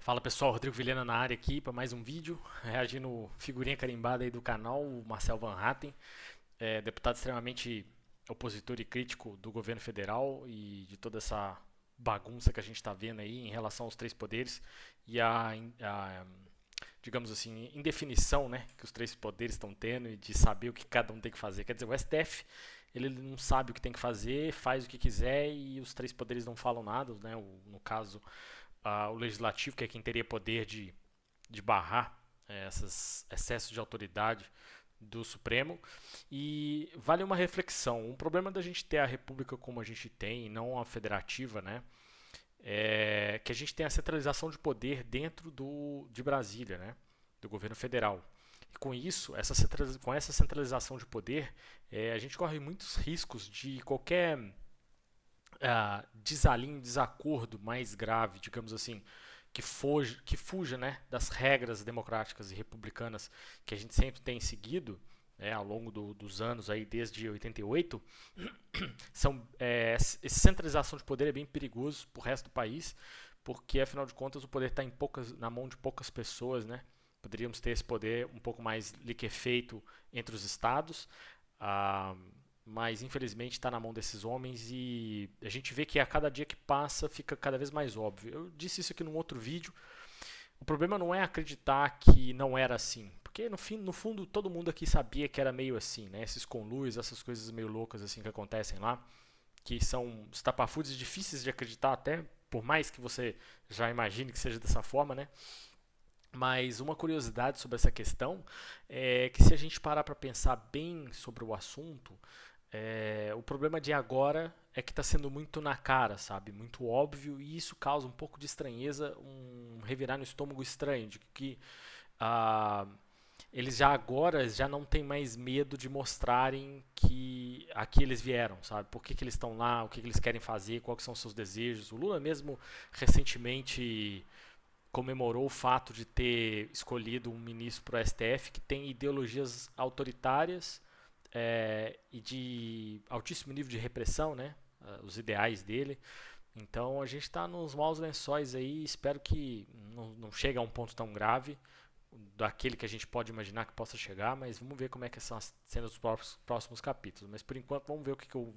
Fala pessoal, Rodrigo Vilhena na área aqui para mais um vídeo, reagindo figurinha carimbada aí do canal, o Marcel Van Hatten, deputado extremamente opositor e crítico do governo federal e de toda essa bagunça que a gente está vendo aí em relação aos três poderes e digamos assim, indefinição, né, que os três poderes estão tendo e de saber o que cada um tem que fazer. Quer dizer, o STF, ele não sabe o que tem que fazer, faz o que quiser e os três poderes não falam nada, né, no caso o legislativo, que é quem teria poder de barrar esses excessos de autoridade do Supremo. E vale uma reflexão. Um problema da gente ter a república como a gente tem, e não a federativa, né, é que a gente tem a centralização de poder dentro de Brasília, né, do governo federal. E com isso, com essa centralização de poder, a gente corre muitos riscos de qualquer desalinho, desacordo mais grave, digamos assim, que fuja, né, das regras democráticas e republicanas que a gente sempre tem seguido, ao longo dos anos, aí, desde 88, essa centralização de poder é bem perigoso para o resto do país, porque, afinal de contas, o poder está na mão de poucas pessoas, né? Poderíamos ter esse poder um pouco mais liquefeito entre os estados, mas infelizmente está na mão desses homens e a gente vê que a cada dia que passa fica cada vez mais óbvio. Eu disse isso aqui num outro vídeo. O problema não é acreditar que não era assim, porque no fundo todo mundo aqui sabia que era meio assim, né? Esses conluios, essas coisas meio loucas assim que acontecem lá, que são estapafúrdios difíceis de acreditar até, por mais que você já imagine que seja dessa forma, né? Mas uma curiosidade sobre essa questão é que se a gente parar para pensar bem sobre o assunto, o problema de agora é que está sendo muito na cara, sabe? Muito óbvio, e isso causa um pouco de estranheza, um revirar no estômago estranho, de que eles já não têm mais medo de mostrarem que aqui eles vieram, sabe? Por que eles estão lá, o que eles querem fazer, quais são os seus desejos. O Lula mesmo recentemente comemorou o fato de ter escolhido um ministro para o STF que tem ideologias autoritárias e de altíssimo nível de repressão, né? Os ideais dele. Então a gente está nos maus lençóis aí, espero que não chegue a um ponto tão grave daquele que a gente pode imaginar que possa chegar, mas vamos ver como é que são as cenas dos próximos capítulos. Mas por enquanto vamos ver o que o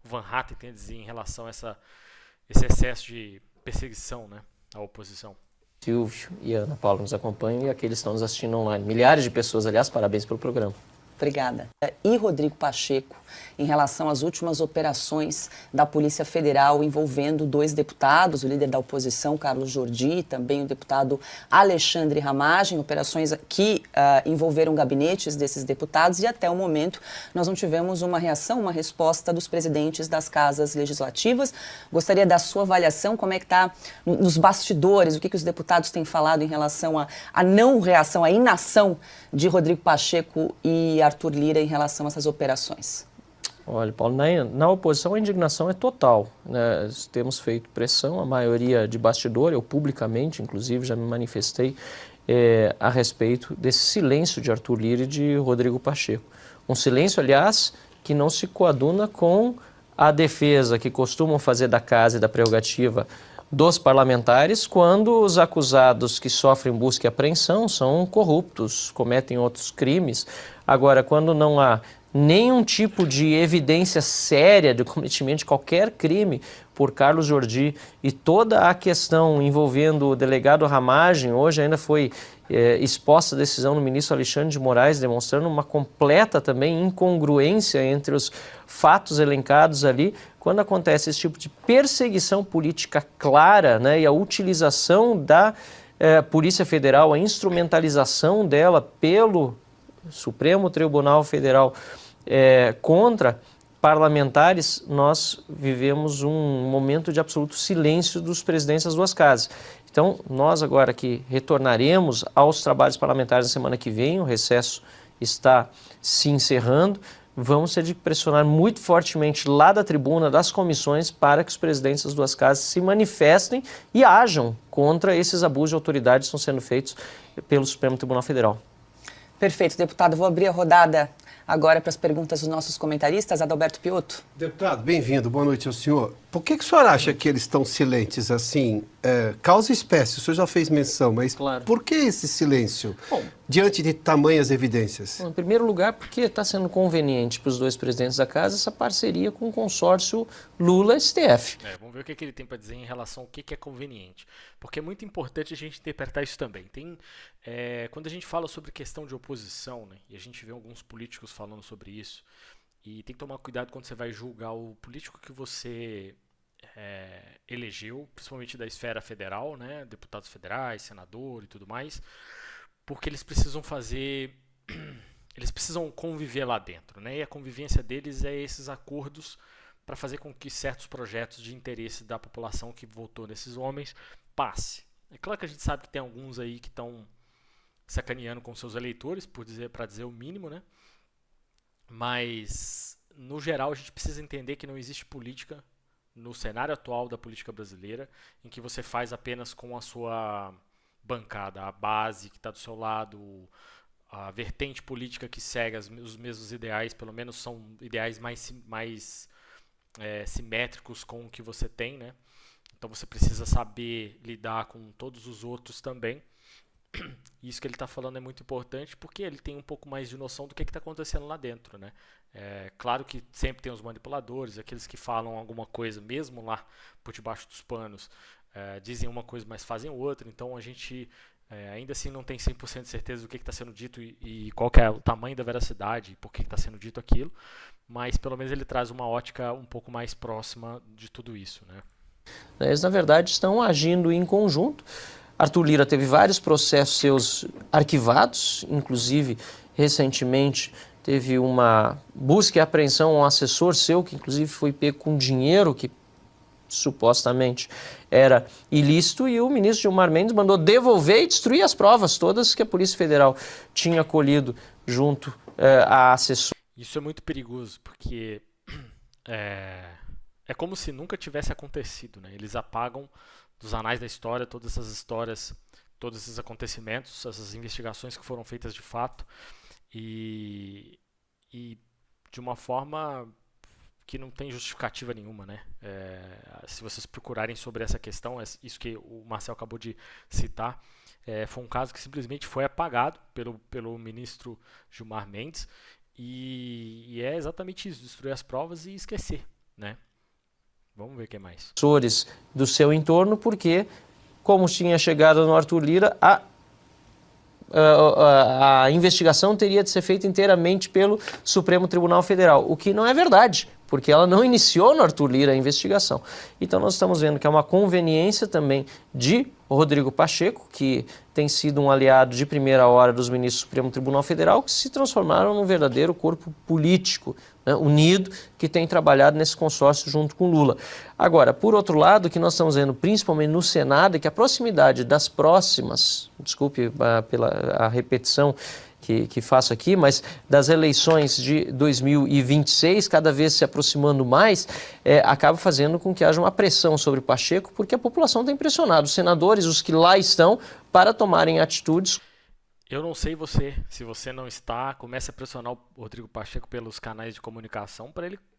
Van Hatten tem a dizer em relação a esse excesso de perseguição, né, à oposição. Silvio e a Ana Paula nos acompanham e aqueles que estão nos assistindo online. Milhares de pessoas, aliás, parabéns pelo programa. Obrigada. E Rodrigo Pacheco, em relação às últimas operações da Polícia Federal envolvendo dois deputados, o líder da oposição, Carlos Jordi, e também o deputado Alexandre Ramagem, operações que envolveram gabinetes desses deputados, e até o momento nós não tivemos uma reação, uma resposta dos presidentes das casas legislativas. Gostaria da sua avaliação, como é que está nos bastidores, o que os deputados têm falado em relação à não reação, à inação de Rodrigo Pacheco e Arthur Lira em relação a essas operações? Olha, Paulo, na oposição a indignação é total, né? Temos feito pressão, a maioria de bastidor, eu publicamente, inclusive, já me manifestei a respeito desse silêncio de Arthur Lira e de Rodrigo Pacheco. Um silêncio, aliás, que não se coaduna com a defesa que costumam fazer da casa e da prerrogativa dos parlamentares quando os acusados que sofrem busca e apreensão são corruptos, cometem outros crimes. Agora, quando não há nenhum tipo de evidência séria de cometimento de qualquer crime por Carlos Jordi e toda a questão envolvendo o delegado Ramagem, hoje ainda foi exposta a decisão do ministro Alexandre de Moraes, demonstrando uma completa também incongruência entre os fatos elencados ali, quando acontece esse tipo de perseguição política clara, né, e a utilização da Polícia Federal, a instrumentalização dela pelo Supremo Tribunal Federal contra parlamentares, nós vivemos um momento de absoluto silêncio dos presidentes das duas casas. Então, nós agora que retornaremos aos trabalhos parlamentares na semana que vem, o recesso está se encerrando, vamos ter de pressionar muito fortemente lá da tribuna, das comissões, para que os presidentes das duas casas se manifestem e ajam contra esses abusos de autoridade que estão sendo feitos pelo Supremo Tribunal Federal. Perfeito, deputado. Vou abrir a rodada agora para as perguntas dos nossos comentaristas. Adalberto Piotto. Deputado, bem-vindo. Boa noite ao senhor. Por que o senhor acha que eles estão silentes assim? Causa espécie, o senhor já fez menção, mas Claro. por que esse silêncio Bom, diante de tamanhas evidências? Em primeiro lugar, porque está sendo conveniente para os dois presidentes da casa essa parceria com o consórcio Lula-STF. Vamos ver o que ele tem para dizer em relação ao que é conveniente. Porque é muito importante a gente interpretar isso também. Quando a gente fala sobre questão de oposição, né, e a gente vê alguns políticos falando sobre isso, e tem que tomar cuidado quando você vai julgar o político que você elegeu, principalmente da esfera federal, né, deputados federais, senador e tudo mais, porque eles precisam eles precisam conviver lá dentro, né, e a convivência deles é esses acordos para fazer com que certos projetos de interesse da população que votou nesses homens passe. É claro que a gente sabe que tem alguns aí que estão sacaneando com seus eleitores, para dizer o mínimo, né? Mas, no geral, a gente precisa entender que não existe política no cenário atual da política brasileira em que você faz apenas com a sua bancada, a base que está do seu lado, a vertente política que segue os mesmos ideais, pelo menos são ideais mais simétricos com o que você tem, né? Então você precisa saber lidar com todos os outros também. Isso que ele está falando é muito importante porque ele tem um pouco mais de noção do que está acontecendo lá dentro, né? Claro que sempre tem os manipuladores, aqueles que falam alguma coisa mesmo lá por debaixo dos panos, dizem uma coisa mas fazem outra, então a gente ainda assim não tem 100% de certeza do que está sendo dito e qual que é o tamanho da veracidade e por que está sendo dito aquilo, mas pelo menos ele traz uma ótica um pouco mais próxima de tudo isso, né? Eles, na verdade, estão agindo em conjunto. Arthur Lira teve vários processos seus arquivados, inclusive, recentemente, teve uma busca e apreensão a um assessor seu, que inclusive foi pego com dinheiro que supostamente era ilícito, e o ministro Gilmar Mendes mandou devolver e destruir as provas todas que a Polícia Federal tinha colhido junto a assessor. Isso é muito perigoso, porque é como se nunca tivesse acontecido, né? Eles apagam dos anais da história todas essas histórias, todos esses acontecimentos, essas investigações que foram feitas de fato e de uma forma que não tem justificativa nenhuma, né? Se vocês procurarem sobre essa questão, isso que o Marcel acabou de citar, foi um caso que simplesmente foi apagado pelo ministro Gilmar Mendes e é exatamente isso, destruir as provas e esquecer, né? Vamos ver o que mais. Assessores do seu entorno, porque, como tinha chegado no Arthur Lira, a investigação teria de ser feita inteiramente pelo Supremo Tribunal Federal, o que não é verdade, porque ela não iniciou no Arthur Lira a investigação. Então nós estamos vendo que é uma conveniência também de Rodrigo Pacheco, que tem sido um aliado de primeira hora dos ministros do Supremo Tribunal Federal, que se transformaram num verdadeiro corpo político, né, unido, que tem trabalhado nesse consórcio junto com Lula. Agora, por outro lado, o que nós estamos vendo principalmente no Senado é que a proximidade das próximas, desculpe pela repetição que faço aqui, mas das eleições de 2026, cada vez se aproximando mais, acaba fazendo com que haja uma pressão sobre o Pacheco, porque a população tem pressionado os senadores, os que lá estão, para tomarem atitudes. Eu não sei se você não está, comece a pressionar o Rodrigo Pacheco pelos canais de comunicação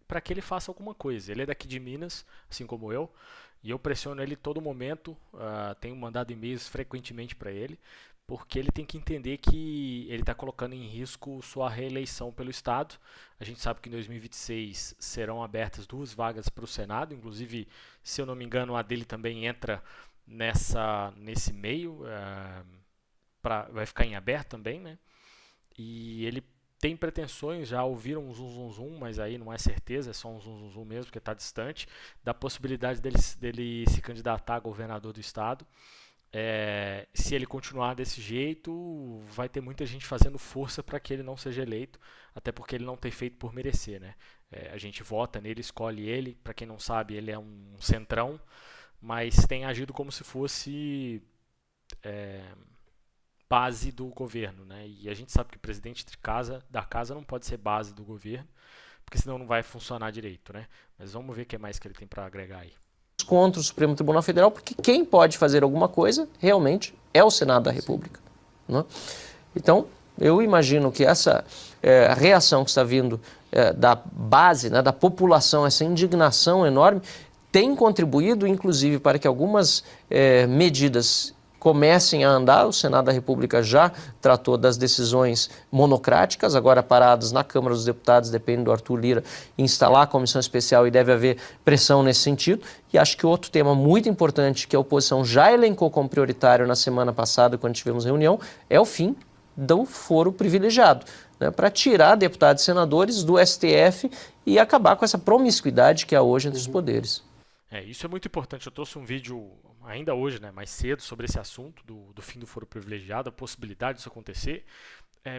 para que ele faça alguma coisa. Ele é daqui de Minas, assim como eu, e eu pressiono ele todo momento, tenho mandado e-mails frequentemente para ele, porque ele tem que entender que ele está colocando em risco sua reeleição pelo Estado. A gente sabe que em 2026 serão abertas 2 vagas para o Senado, inclusive, se eu não me engano, a dele também entra nesse meio, vai ficar em aberto também, né? E ele tem pretensões, já ouviram um zum, mas aí não é certeza, é só um zum mesmo, porque está distante, da possibilidade dele se candidatar a governador do Estado. Se ele continuar desse jeito, vai ter muita gente fazendo força para que ele não seja eleito, até porque ele não tem feito por merecer, né? A gente vota nele, escolhe ele, para quem não sabe, ele é um centrão, mas tem agido como se fosse base do governo, né? E a gente sabe que o presidente da casa não pode ser base do governo, porque senão não vai funcionar direito, né? Mas vamos ver o que mais que ele tem para agregar aí. Contra o Supremo Tribunal Federal, porque quem pode fazer alguma coisa realmente é o Senado da República, né? Então, eu imagino que essa reação que está vindo da base, né, da população, essa indignação enorme, tem contribuído, inclusive, para que algumas medidas comecem a andar. O Senado da República já tratou das decisões monocráticas, agora paradas na Câmara dos Deputados, depende do Arthur Lira instalar a comissão especial e deve haver pressão nesse sentido. E acho que outro tema muito importante que a oposição já elencou como prioritário na semana passada, quando tivemos reunião, é o fim do foro privilegiado, né, para tirar deputados e senadores do STF e acabar com essa promiscuidade que há hoje entre os poderes. Isso é muito importante. Eu trouxe um vídeo ainda hoje, né, mais cedo, sobre esse assunto do fim do foro privilegiado, a possibilidade disso acontecer.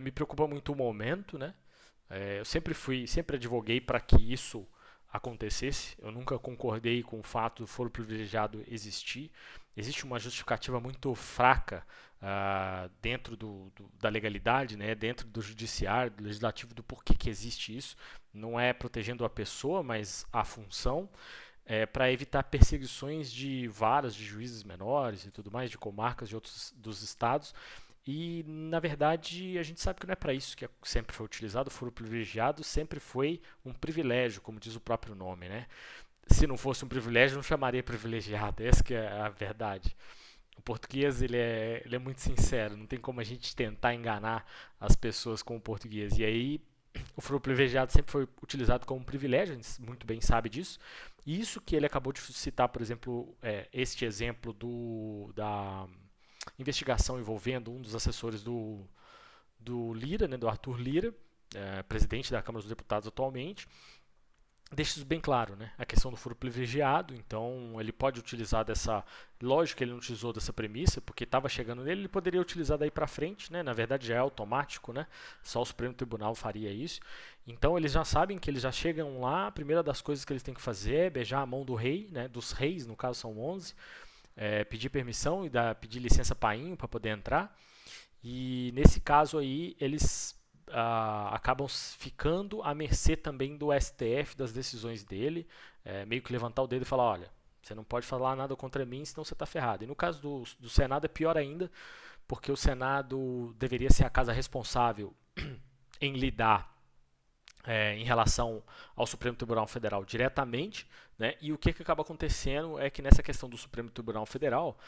Me preocupa muito o momento, né? Eu sempre advoguei para que isso acontecesse. Eu nunca concordei com o fato do foro privilegiado existir. Existe uma justificativa muito fraca dentro da legalidade, né, dentro do judiciário, do legislativo, do porquê que existe isso. Não é protegendo a pessoa, mas a função. Para evitar perseguições de varas de juízes menores e tudo mais, de comarcas de outros dos estados. E, na verdade, a gente sabe que não é para isso que sempre foi utilizado. O foro privilegiado sempre foi um privilégio, como diz o próprio nome, né? Se não fosse um privilégio, não chamaria privilegiado. Essa que é a verdade. O português ele é muito sincero, não tem como a gente tentar enganar as pessoas com o português. E aí, o foro privilegiado sempre foi utilizado como um privilégio, a gente muito bem sabe disso. Isso que ele acabou de citar, por exemplo, este exemplo da investigação envolvendo um dos assessores do Lira, né, do Arthur Lira, presidente da Câmara dos Deputados atualmente, deixa isso bem claro, né? A questão do foro privilegiado. Então ele pode utilizar dessa, lógico que ele não utilizou dessa premissa, porque estava chegando nele, ele poderia utilizar daí para frente, né? Na verdade já é automático, né? Só o Supremo Tribunal faria isso. Então eles já sabem que eles já chegam lá, a primeira das coisas que eles têm que fazer é beijar a mão do rei, né? Dos reis, no caso são 11, pedir permissão e pedir licença painho para poder entrar. E nesse caso aí eles acabam ficando à mercê também do STF, das decisões dele, meio que levantar o dedo e falar, olha, você não pode falar nada contra mim, senão você está ferrado. E no caso do Senado é pior ainda, porque o Senado deveria ser a casa responsável em lidar em relação ao Supremo Tribunal Federal diretamente, né? E o que acaba acontecendo é que nessa questão do Supremo Tribunal Federal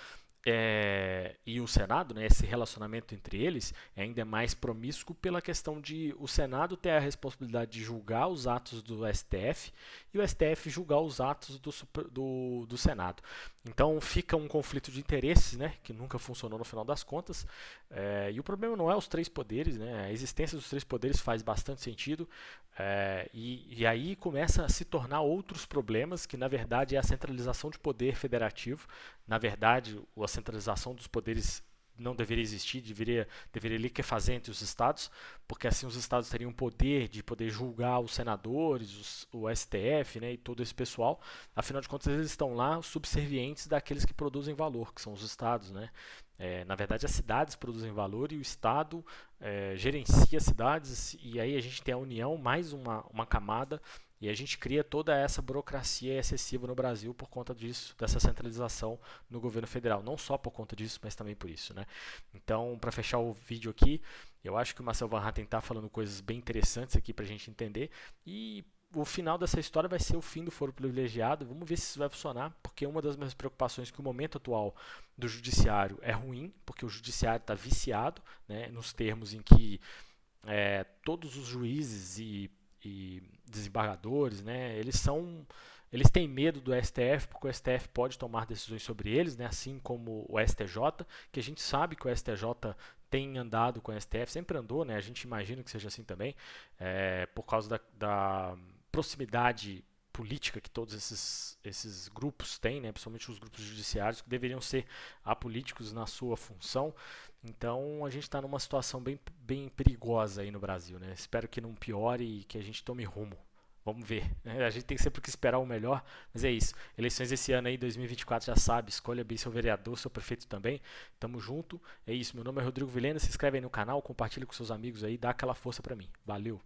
e o Senado, né, esse relacionamento entre eles é ainda mais promíscuo pela questão de o Senado ter a responsabilidade de julgar os atos do STF e o STF julgar os atos do Senado. Então fica um conflito de interesses, né, que nunca funcionou no final das contas. E o problema não é os três poderes, né, a existência dos três poderes faz bastante sentido. E aí começa a se tornar outros problemas, que na verdade é a centralização de poder federativo. Na verdade, a centralização dos poderes não deveria existir, deveria liquefazer entre os estados, porque assim os estados teriam poder de poder julgar os senadores, o STF, né, e todo esse pessoal. Afinal de contas, eles estão lá subservientes daqueles que produzem valor, que são os estados, né? Na verdade, as cidades produzem valor e o Estado gerencia as cidades, e aí a gente tem a União, mais uma camada, e a gente cria toda essa burocracia excessiva no Brasil por conta disso, dessa centralização no governo federal. Não só por conta disso, mas também por isso, né? Então, para fechar o vídeo aqui, eu acho que o Marcel Van Hatten está falando coisas bem interessantes aqui para a gente entender, e o final dessa história vai ser o fim do foro privilegiado. Vamos ver se isso vai funcionar, porque uma das minhas preocupações é que o momento atual do judiciário é ruim, porque o judiciário está viciado, né, nos termos em que todos os juízes e desembargadores, né, eles têm medo do STF, porque o STF pode tomar decisões sobre eles, né, assim como o STJ, que a gente sabe que o STJ tem andado com o STF, sempre andou, né, a gente imagina que seja assim também, por causa da proximidade política que todos esses grupos têm, né, principalmente os grupos judiciários, que deveriam ser apolíticos na sua função. Então a gente está numa situação bem perigosa aí no Brasil, né? Espero que não piore e que a gente tome rumo. Vamos ver, né? A gente tem sempre que esperar o melhor, mas é isso. Eleições esse ano aí, 2024, já sabe, escolha bem seu vereador, seu prefeito também. Tamo junto. É isso, meu nome é Rodrigo Vilhena, se inscreve aí no canal, compartilha com seus amigos aí, dá aquela força pra mim. Valeu!